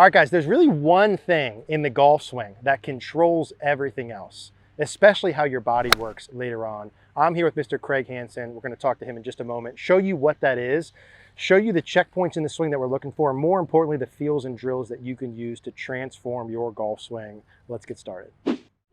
All right, guys, there's really one thing in the golf swing that controls everything else, especially how your body works later on. I'm here with Mr. Craig Hanson. We're going to talk to him in just a moment, show you what that is, show you the checkpoints in the swing that we're looking for, and more importantly, the feels and drills that you can use to transform your golf swing. Let's get started.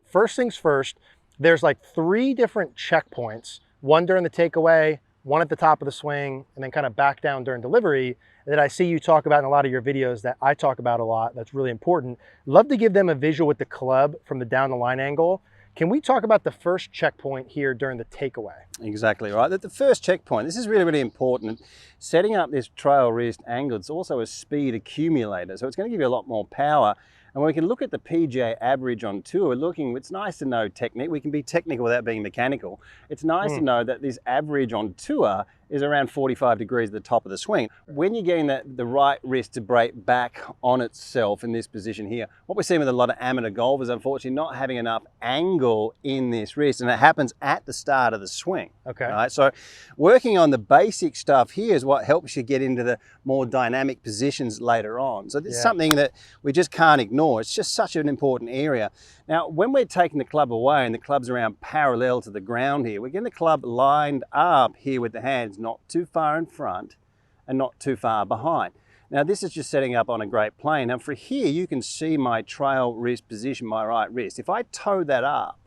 First things first, there's like 3 different checkpoints, one during the takeaway, one at the top of the swing, and then kind of back down during delivery, that I see you talk about in a lot of your videos that I talk about a lot. That's really important. Love to give them a visual with the club from the down the line angle. Can we talk about the first checkpoint here during the takeaway? Exactly right. The first checkpoint, this is really, really important. Setting up this trail wrist angle, it's also a speed accumulator. So it's going to give you a lot more power. And when we can look at the PGA average on tour, it's nice to know technique. We can be technical without being mechanical. It's nice to know that this average on tour is around 45 degrees at the top of the swing. When you're getting the right wrist to break back on itself in this position here, what we're seeing with a lot of amateur golfers, unfortunately, not having enough angle in this wrist, and it happens at the start of the swing. Okay. Right? So working on the basic stuff here is what helps you get into the more dynamic positions later on. So this is something that we just can't ignore. It's just such an important area. Now, when we're taking the club away and the club's around parallel to the ground here, we're getting the club lined up here with the hands not too far in front and not too far behind. Now, this is just setting up on a great plane. Now, for here, you can see my trail wrist position, my right wrist. If I toe that up,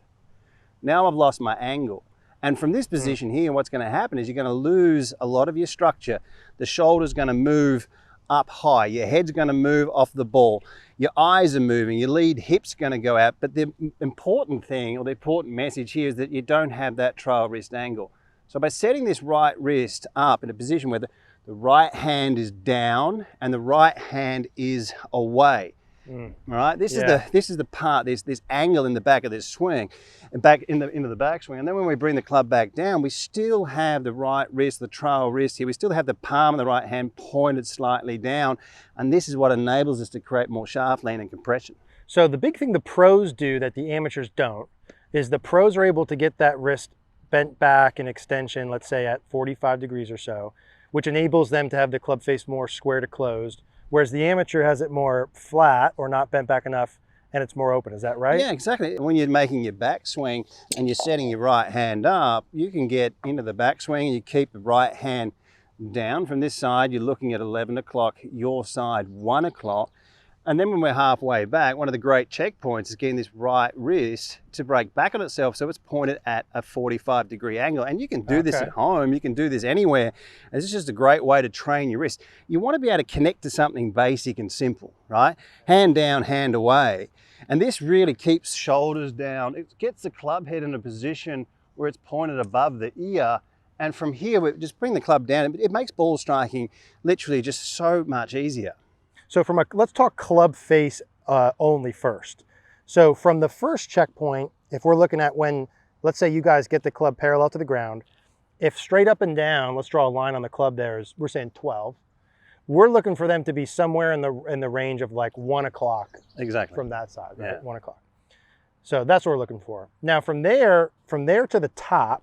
now I've lost my angle. And from this position here, what's going to happen is you're going to lose a lot of your structure. The shoulder's going to move up high, your head's going to move off the ball, your eyes are moving, your lead hip's going to go out. But the important thing, or the important message here, is that you don't have that trail wrist angle. So by setting this right wrist up in a position where the right hand is down and the right hand is away, all right, this is the part, this angle in the back of this swing, and back into the backswing. And then when we bring the club back down, we still have the right wrist, the trail wrist here. We still have the palm of the right hand pointed slightly down, and this is what enables us to create more shaft lean and compression. So the big thing the pros do that the amateurs don't is the pros are able to get that wrist bent back in extension, let's say at 45 degrees or so, which enables them to have the club face more square to closed, whereas the amateur has it more flat or not bent back enough and it's more open. Is that right? Yeah, exactly. When you're making your backswing and you're setting your right hand up, you can get into the backswing and you keep the right hand down. From this side, you're looking at 11 o'clock, your side 1 o'clock. And then when we're halfway back, one of the great checkpoints is getting this right wrist to break back on itself so it's pointed at a 45-degree angle. And you can do this at home, you can do this anywhere. And this is just a great way to train your wrist. You want to be able to connect to something basic and simple, right? Hand down, hand away. And this really keeps shoulders down. It gets the club head in a position where it's pointed above the ear. And from here, we just bring the club down. It makes ball striking literally just so much easier. So let's talk club face only first. So from the first checkpoint, if we're looking at when, let's say you guys get the club parallel to the ground, if straight up and down, let's draw a line on the club there, is we're saying 12. We're looking for them to be somewhere in the range of like 1 o'clock. Exactly. From that side, right? Yeah. 1 o'clock. So that's what we're looking for. Now from there to the top,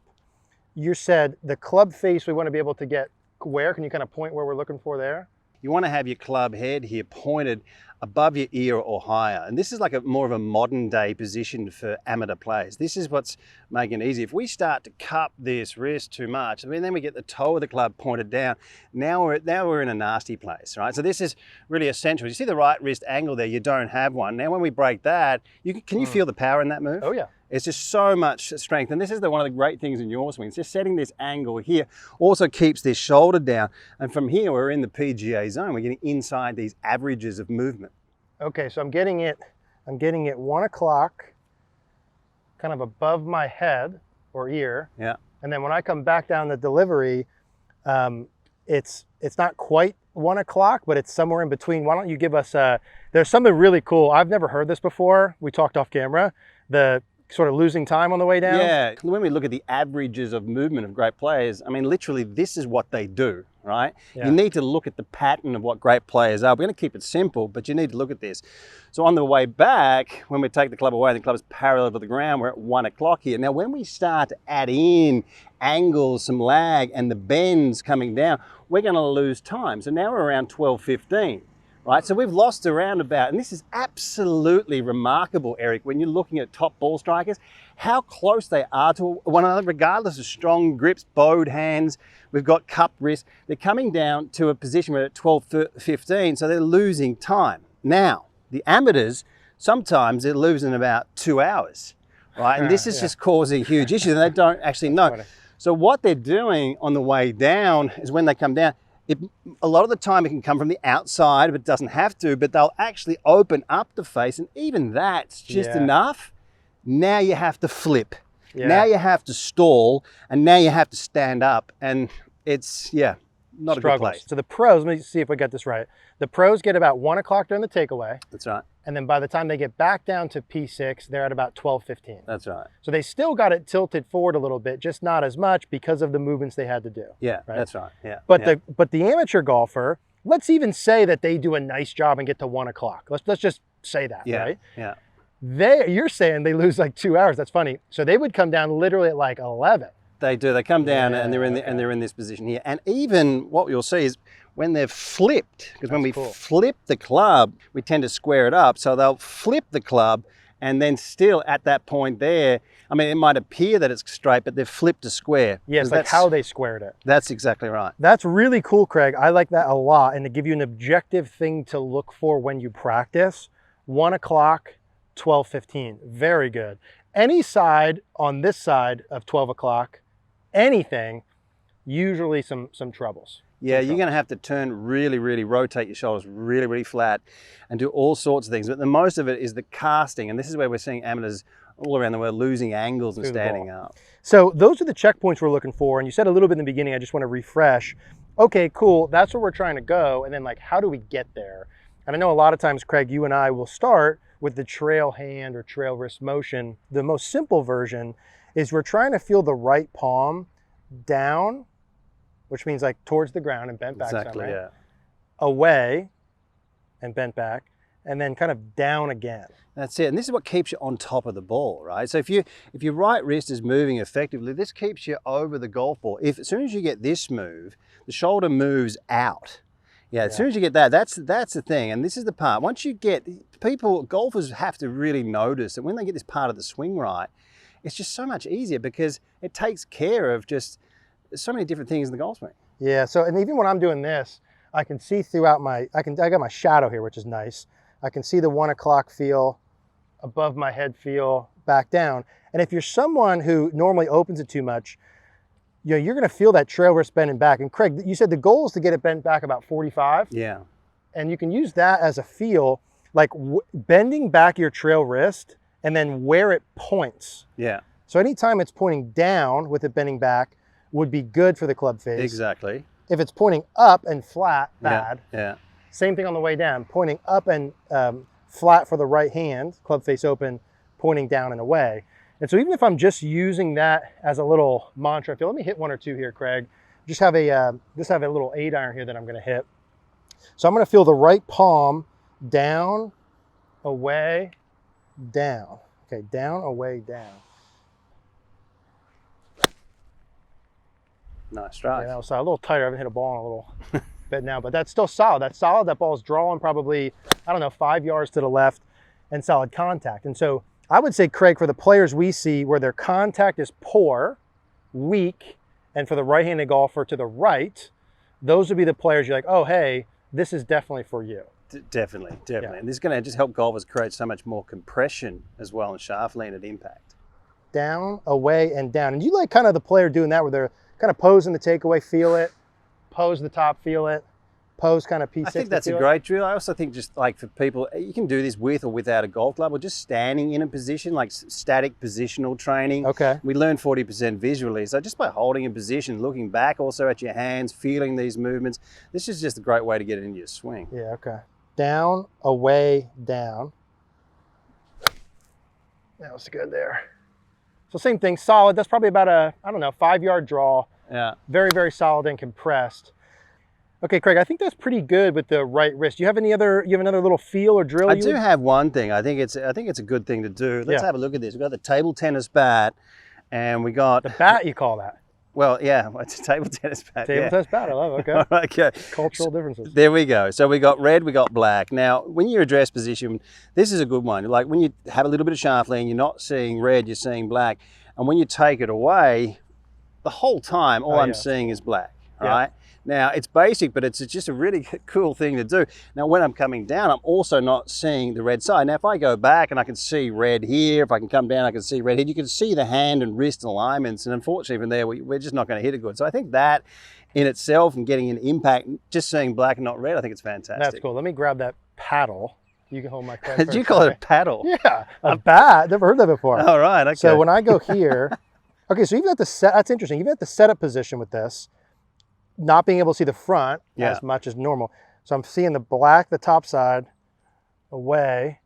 you said the club face we want to be able to get where? Can you kind of point where we're looking for there? You want to have your club head here pointed above your ear or higher. And this is like more of a modern day position for amateur players. This is what's making it easy. If we start to cup this wrist too much, I mean, then we get the toe of the club pointed down. Now we're in a nasty place, right? So this is really essential. You see the right wrist angle there, you don't have one. Now when we break that, can you feel the power in that move? Oh yeah. It's just so much strength. And this is one of the great things in your swing. It's just setting this angle here also keeps this shoulder down. And from here, we're in the PGA zone. We're getting inside these averages of movement. Okay, so I'm getting it 1 o'clock, kind of above my head or ear. Yeah. And then when I come back down the delivery, it's not quite 1 o'clock, but it's somewhere in between. Why don't you give us there's something really cool. I've never heard this before. We talked off camera. The sort of losing time on the way down? Yeah, when we look at the averages of movement of great players, I mean, literally this is what they do, right? Yeah. You need to look at the pattern of what great players are. We're going to keep it simple, but you need to look at this. So on the way back, when we take the club away, the club is parallel to the ground, we're at 1 o'clock here. Now, when we start to add in angles, some lag, and the bends coming down, we're going to lose time. So now we're around 12:15. right? So we've lost around about, and this is absolutely remarkable, Eric, when you're looking at top ball strikers, how close they are to one another, regardless of strong grips, bowed hands. We've got cup wrists. They're coming down to a position where at 12, 15, so they're losing time. Now, the amateurs, sometimes they're losing about 2 hours, right? And this is just causing huge issues, and they don't actually know. So what they're doing on the way down is when they come down, a lot of the time it can come from the outside, but it doesn't have to, but they'll actually open up the face, and even that's just enough. Now you have to flip. Now you have to stall, and now you have to stand up, and it's, not a good place. So the pros, let me see if I got this right. The pros get about 1 o'clock during the takeaway. That's right. And then by the time they get back down to P6, they're at about 12:15. That's right. So they still got it tilted forward a little bit, just not as much because of the movements they had to do. Yeah, right? That's right. Yeah. But the amateur golfer, let's even say that they do a nice job and get to 1 o'clock. Let's just say that, right? Yeah. You're saying they lose like 2 hours. That's funny. So they would come down literally at like 11. They do. They come down and they're in this position here. And even what you'll see is when they're flipped, because when we flip the club, we tend to square it up. So they'll flip the club, and then still at that point there, I mean, it might appear that it's straight, but they've flipped a square. Yes, like how they squared it. That's exactly right. That's really cool, Craig. I like that a lot. And to give you an objective thing to look for when you practice, 1 o'clock, 12:15. Very good. Any side on this side of 12 o'clock, anything, usually some troubles. Yeah, you're going to have to turn really, really, rotate your shoulders really, really flat and do all sorts of things. But the most of it is the casting. And this is where we're seeing amateurs all around the world losing angles and standing up. So those are the checkpoints we're looking for. And you said a little bit in the beginning, I just want to refresh. Okay, cool. That's where we're trying to go. And then like, how do we get there? And I know a lot of times, Craig, you and I will start with the trail hand or trail wrist motion. The most simple version is we're trying to feel the right palm down, which means like towards the ground and bent back. Exactly, some, right? yeah. Away and bent back, and then kind of down again. That's it. And this is what keeps you on top of the ball, right? So if your right wrist is moving effectively, this keeps you over the golf ball. As soon as you get this move, the shoulder moves out. Yeah, as soon as you get that, that's the thing. And this is the part. Once you get, golfers have to really notice that when they get this part of the swing right, it's just so much easier because it takes care of just so many different things in the golf swing. Yeah, so, and even when I'm doing this, I can see throughout I got my shadow here, which is nice. I can see the 1 o'clock feel, above my head feel, back down. And if you're someone who normally opens it too much, you're going to feel that trail wrist bending back. And Craig, you said the goal is to get it bent back about 45. Yeah. And you can use that as a feel, like bending back your trail wrist and then where it points. Yeah. So anytime it's pointing down with it bending back would be good for the club face. Exactly. If it's pointing up and flat, bad. Yeah. Same thing on the way down, pointing up and flat for the right hand, club face open, pointing down and away. And so even if I'm just using that as a little mantra, let me hit one or two here, Craig. Just have a little 8-iron here that I'm going to hit. So I'm going to feel the right palm down, away, down. Okay, down, away, down. Nice strike. Yeah, that was a little tighter. I haven't hit a ball in a little bit now, but that's still solid. That's solid. That ball's drawing probably, 5 yards to the left and solid contact. And so I would say, Craig, for the players we see where their contact is poor, weak, and for the right-handed golfer to the right, those would be the players you're like, oh, hey, this is definitely for you. Definitely. Yeah. And this is going to just help golfers create so much more compression as well and shaft lean at impact. Down, away, and down. And you like kind of the player doing that where they're kind of posing the takeaway, feel it, pose the top, feel it, pose kind of P6. I think that's a great drill. I also think just like for people, you can do this with or without a golf club or just standing in a position, like static positional training. Okay. We learn 40% visually. So just by holding a position, looking back also at your hands, feeling these movements, this is just a great way to get it into your swing. Yeah, okay. Down, away, down. That was good there. So same thing, solid. That's probably about a, 5-yard draw. Yeah. Very, very solid and compressed. Okay, Craig, I think that's pretty good with the right wrist. Do you have another little feel or drill? I do have one thing. I think it's a good thing to do. Let's have a look at this. We've got the table tennis bat and we got... The bat, you call that? Well, yeah, it's a table tennis bat. Table tennis bat, I love it, okay. Okay. Cultural differences. There we go. So we got red, we got black. Now, when you address position, this is a good one. Like when you have a little bit of shaft lean, you're not seeing red, you're seeing black. And when you take it away, the whole time, all I'm seeing is black, right? Now, it's basic, but it's just a really cool thing to do. Now, when I'm coming down, I'm also not seeing the red side. Now, if I go back and I can see red here, if I can come down, I can see red here, you can see the hand and wrist alignments. And unfortunately, from there, we're just not going to hit it good. So I think that in itself and getting an impact, just seeing black and not red, I think it's fantastic. That's cool. Let me grab that paddle. You can hold my card. Did you call it a paddle? Yeah, a bat. Never heard that before. All right, okay. So when I go here, okay, so even at the set, that's interesting. Even at the setup position with this, not being able to see the front as much as normal. So I'm seeing the black, the top side, away.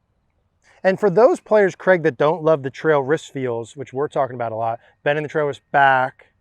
And for those players, Craig, that don't love the trail wrist feels, which we're talking about a lot, bending the trail wrist back,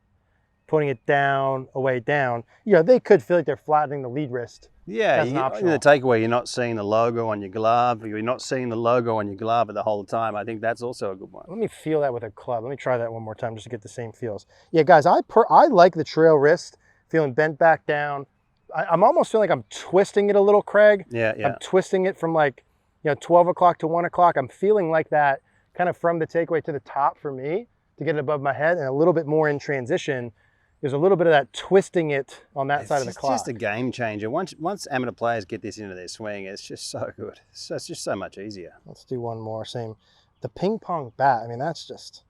putting it down, away, down, you know, they could feel like they're flattening the lead wrist. Yeah, in the takeaway, you're not seeing the logo on your glove. You're not seeing the logo on your glove the whole time. I think that's also a good one. Let me feel that with a club. Let me try that one more time just to get the same feels. Yeah, guys, I like the trail wrist, feeling bent back down. I'm almost feeling like I'm twisting it a little, Craig. Yeah. I'm twisting it from like, 12 o'clock to 1 o'clock. I'm feeling like that kind of from the takeaway to the top for me to get it above my head, and a little bit more in transition. There's a little bit of that twisting it on that side of the clock. It's just a game changer. Once amateur players get this into their swing, it's just so good. So it's just so much easier. Let's do one more. Same. The ping pong bat, I mean, that's just...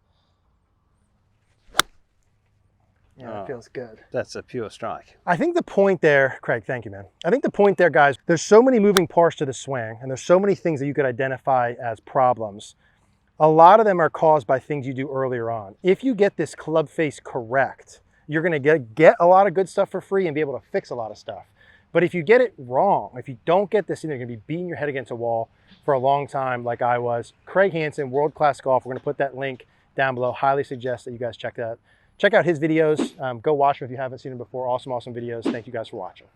Yeah, it feels good. That's a pure strike. I think the point there, Craig, thank you, man. I think the point there, guys, there's so many moving parts to the swing, and there's so many things that you could identify as problems. A lot of them are caused by things you do earlier on. If you get this club face correct, you're gonna get a lot of good stuff for free and be able to fix a lot of stuff. But if you get it wrong, if you don't get this in, you're gonna be beating your head against a wall for a long time like I was. Craig Hanson, world-class golf. We're gonna put that link down below. Highly suggest that you guys check out his videos. Go watch them if you haven't seen them before. Awesome videos. Thank you guys for watching.